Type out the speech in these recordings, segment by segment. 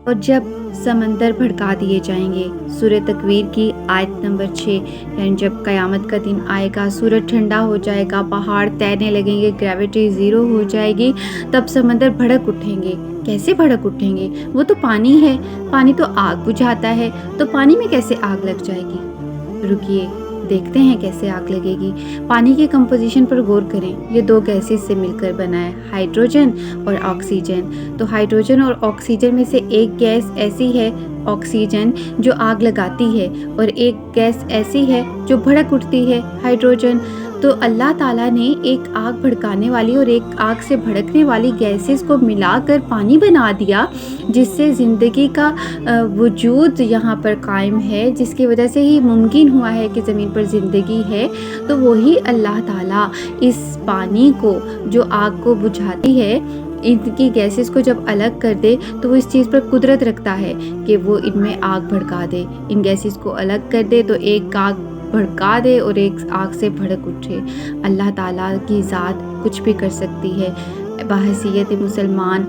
اور جب سمندر بھڑکا دیے جائیں گے، سورہ تکویر کی آیت نمبر 6، یعنی جب قیامت کا دن آئے گا، سورج ٹھنڈا ہو جائے گا، پہاڑ تیرنے لگیں گے، گریویٹی زیرو ہو جائے گی، تب سمندر بھڑک اٹھیں گے۔ کیسے بھڑک اٹھیں گے؟ وہ تو پانی ہے، پانی تو آگ بجھاتا ہے، تو پانی میں کیسے آگ لگ جائے گی؟ رکیے دیکھتے ہیں کیسے آگ لگے گی۔ پانی کی کمپوزیشن پر غور کریں، یہ دو گیسز سے مل کر بنا ہے، ہائیڈروجن اور آکسیجن۔ تو ہائیڈروجن اور آکسیجن میں سے ایک گیس ایسی ہے، آکسیجن، جو آگ لگاتی ہے، اور ایک گیس ایسی ہے جو بھڑک اٹھتی ہے، ہائیڈروجن۔ تو اللہ تعالیٰ نے ایک آگ بھڑکانے والی اور ایک آگ سے بھڑکنے والی گیسز کو ملا کر پانی بنا دیا، جس سے زندگی کا وجود یہاں پر قائم ہے، جس کی وجہ سے ہی ممکن ہوا ہے کہ زمین پر زندگی ہے۔ تو وہی اللہ تعالیٰ اس پانی کو، جو آگ کو بجھاتی ہے، ان کی گیسز کو جب الگ کر دے تو وہ اس چیز پر قدرت رکھتا ہے کہ وہ ان میں آگ بھڑکا دے، ان گیسز کو الگ کر دے تو ایک آگ بھڑکا دے اور ایک آگ سے بھڑک اٹھے۔ اللہ تعالیٰ کی ذات کچھ بھی کر سکتی ہے۔ بحیثیت مسلمان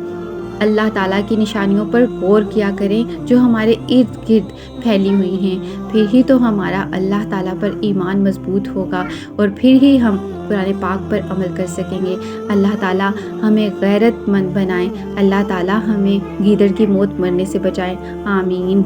اللہ تعالیٰ کی نشانیوں پر غور کیا کریں جو ہمارے ارد گرد پھیلی ہوئی ہیں، پھر ہی تو ہمارا اللہ تعالیٰ پر ایمان مضبوط ہوگا، اور پھر ہی ہم قرآن پاک پر عمل کر سکیں گے۔ اللہ تعالیٰ ہمیں غیرت مند بنائیں، اللہ تعالیٰ ہمیں گیدڑ کی موت مرنے سے بچائیں، آمین۔